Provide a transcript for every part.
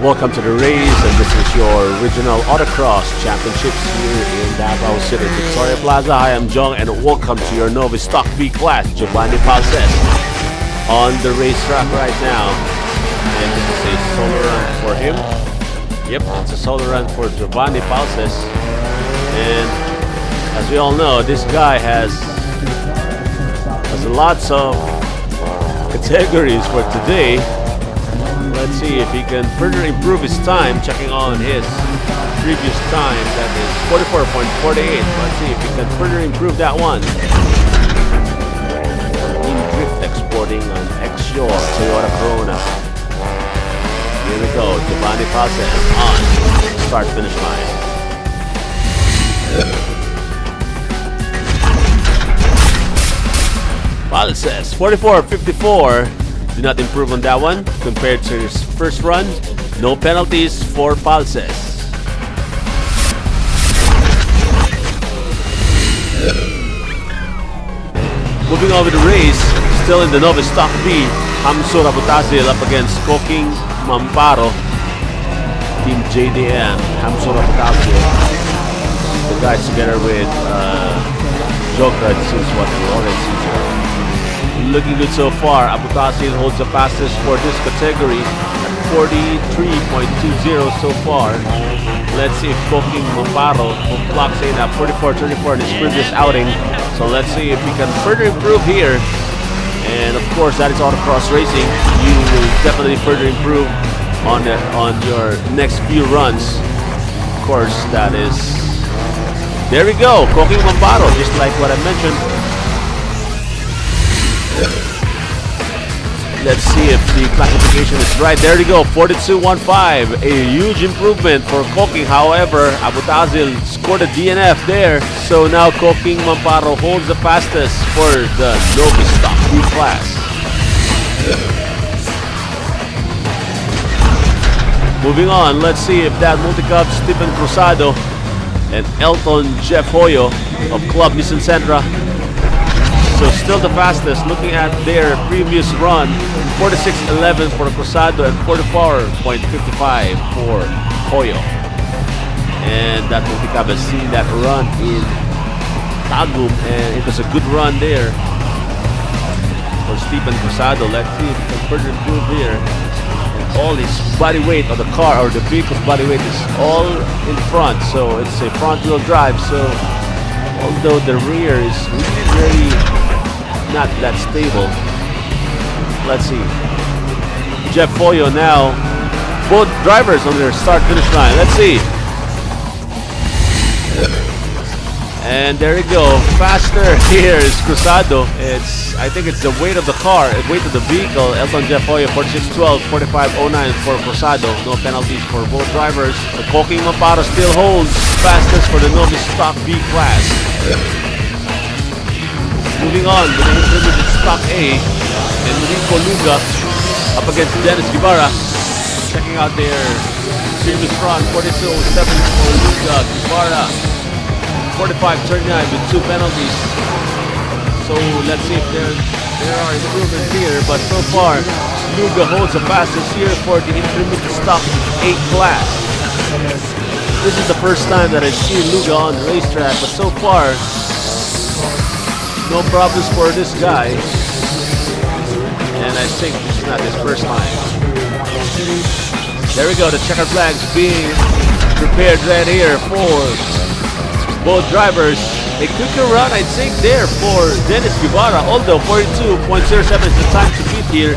Welcome to the race, and this is your original Autocross Championships here in Davao City, Victoria Plaza. Hi, I'm Jong, and welcome to your novice stock B class, Giovanni Palces, on the racetrack right now. And this is a solo run for him. Yep, it's a solo run for Giovanni Palces. And as we all know, this guy has lots of categories for today. Let's see if he can further improve his time, checking on his previous time, that is 44.48. Let's see if he can further improve that one. In drift exporting on X-Shore Toyota Corona. Here we go, Giovanni Palces on start finish line. Palces 44.54. Do not improve on that one compared to his first run. No penalties for Palces. Moving on with the race, still in the novice stock B, Hamsur Abutazil up against Koking Mamparo. Team JDM, Hamsur Abutazil. The guys together with Joker, this is what we already see. Looking good so far. Abutazil holds the fastest for this category at 43.20 so far. Let's see if Koking Mamparo clocks in at 44.34 in his previous outing. So let's see if he can further improve here. And of course, that is Autocross racing. You will definitely further improve on your next few runs. Of course, that is. There we go, Koking Mamparo, just like what I mentioned. Let's see if the classification is right. There you go, 42.15. A huge improvement for Koking. However, Abutazil scored a DNF there. So now Koking Mamparo holds the fastest for the novice stock B class. Moving on, let's see if that multi-cub Stephen Cruzado and Elton Jeff Hoyo of Club Nissan Sentra. So still the fastest, looking at their previous run, 46.11 for Cruzado and 44.55 for Hoyo. And that multi-cab has seen that run in Tagum, and it was a good run there for Stephen Cruzado. Let's see if he can further improve here. And all his body weight of the car, or the vehicle's body weight, is all in front, so it's a front-wheel drive. So although the rear is really very not that stable. Let's see. Jeff Hoyo now. Both drivers on their start finish line. Let's see. And there you go. Faster here is Cruzado. I think it's the weight of the car, the weight of the vehicle. Elton Jeff Hoyo 46.12, 45.09 for Cruzado. No penalties for both drivers. The Koking Mamparo still holds fastest for the novice stock B class. Moving on with the intermediate stock A, Enrico Luga up against Dennis Guevara. Checking out their previous run, 42.07 for Luga. Guevara 45.39 with 2 penalties. So let's see if there are improvements here. But so far, Luga holds the fastest here for the intermediate stock A class. This is the first time that I see Luga on the racetrack, but so far, no problems for this guy, and I think this is not his first time. There we go, the checker flags being prepared right here for both drivers. A quicker run, I think, there for Dennis Guevara, although 42.07 is the time to beat here.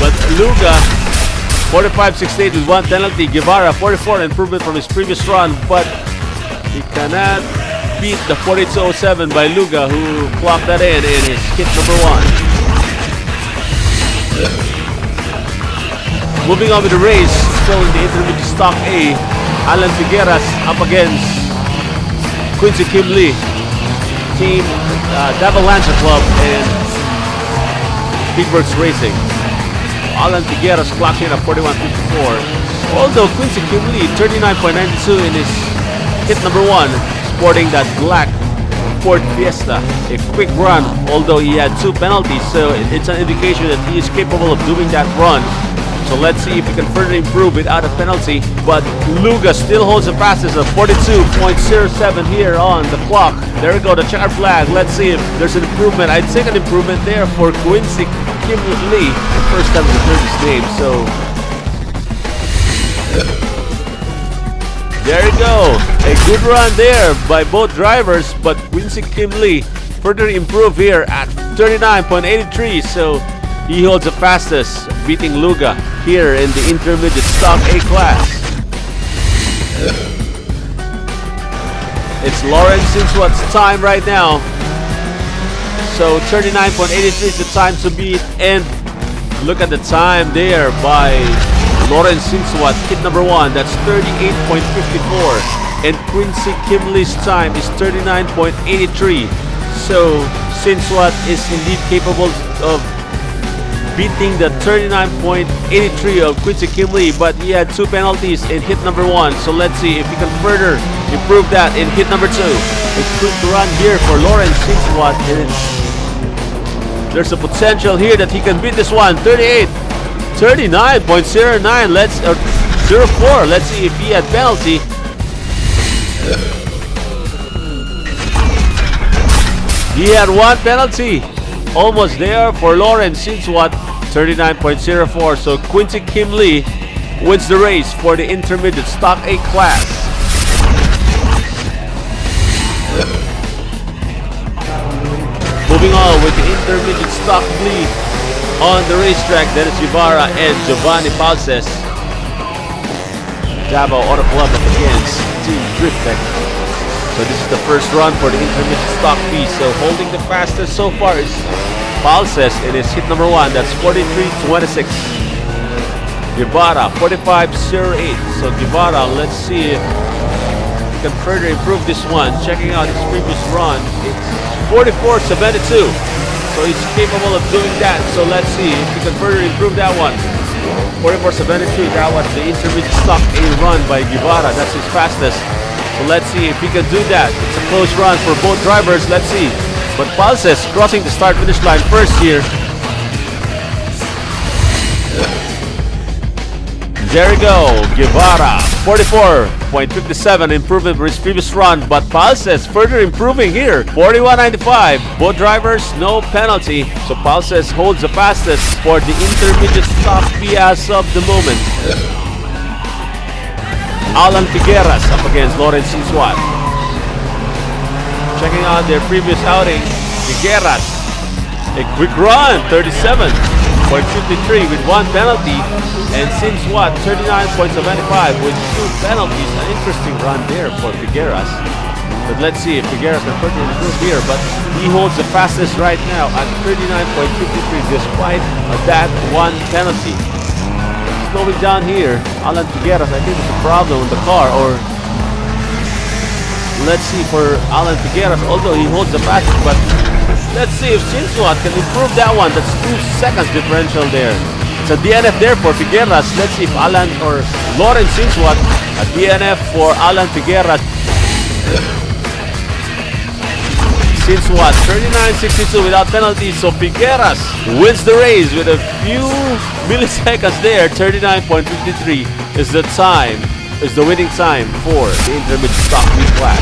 But Luga 45.68 with 1 penalty. Guevara 44, improvement from his previous run, but he cannot beat the 42.07 by Luga, who clocked that in his hit number 1. Moving on with the race, still in the intermediate stock A, Alan Figueras up against Quincy Kim Lee, Team Davao Lancer Club and Speedworks Racing. Alan Figueras clocks in at 41.54. Although Quincy Kim Lee 39.92 in his hit number 1, sporting that black Ford Fiesta. A quick run, although he had 2 penalties, so it's an indication that he is capable of doing that run. So let's see if he can further improve without a penalty. But Luga still holds the fastest of 42.07 here on the clock. There we go, the checkered flag. Let's see if there's an improvement. I'd say an improvement there for Quincy Kim Lee. First time to heard his name, so there you go. A good run there by both drivers, but Quincy Kim Lee further improved here at 39.83, so he holds the fastest, beating Luga here in the intermediate stock A class. It's Lawrence Sinswat's time right now. So 39.83 is the time to beat, and look at the time there by Lawrence Sinswat, hit number 1, that's 38.54, and Quincy Kim Lee's time is 39.83. So Sinswat is indeed capable of beating the 39.83 of Quincy Kim Lee, but he had 2 penalties in hit number 1. So let's see if he can further improve that in hit number 2. A quick run here for Lawrence Sinswat, and there's a potential here that he can beat this one. 39.09. Let's 04. Let's see if he had penalty. He had 1 penalty. Almost there for Lawrence Sinswat. 39.04. So Quincy Kim Lee wins the race for the intermediate stock A class. Moving on with the intermediate stock lead on the racetrack, Dennis Guevara and Giovanni Palces. Davao Auto Club up against Team Driftec. So this is the first run for the intermediate stock B. So holding the fastest so far is Palces in his hit number 1. That's 43.26. Guevara 45.08. So Guevara, let's see if he can further improve this one. Checking out his previous run, it's 44.72. So he's capable of doing that. So let's see if he can further improve that one. 44.73. That was the intermediate stock A run by Guevara. That's his fastest. So let's see if he can do that. It's a close run for both drivers. Let's see. But Palces crossing the start-finish line first here. There we go. Guevara 44.57 improvement for his previous run, but Palces further improving here. 41.95. Both drivers no penalty. So Palces holds the fastest for the intermediate stock B as of the moment. Alan Figueras up against Lawrence Sinswat. Checking out their previous outing, Figueras, a quick run, 37.53 with 1 penalty, and Sinswat 39.75 with 2 penalties. An interesting run there for Figueras. But let's see if Figueras can further improve here, but he holds the fastest right now at 39.53 despite that 1 penalty. Slowing down here, Alan Figueras, I think there's a problem with the car, or let's see for Alan Figueras, although he holds the fastest, but let's see if Sinswat can improve that one. That's 2 seconds differential there. It's a DNF there for Figueras. Let's see if Alan or Lawrence Sinswat, a DNF for Alan Figueras. Sinswat 39.62 without penalties, so Figueras wins the race with a few milliseconds there. 39.53 is the time, is the winning time for the intermediate stock B class.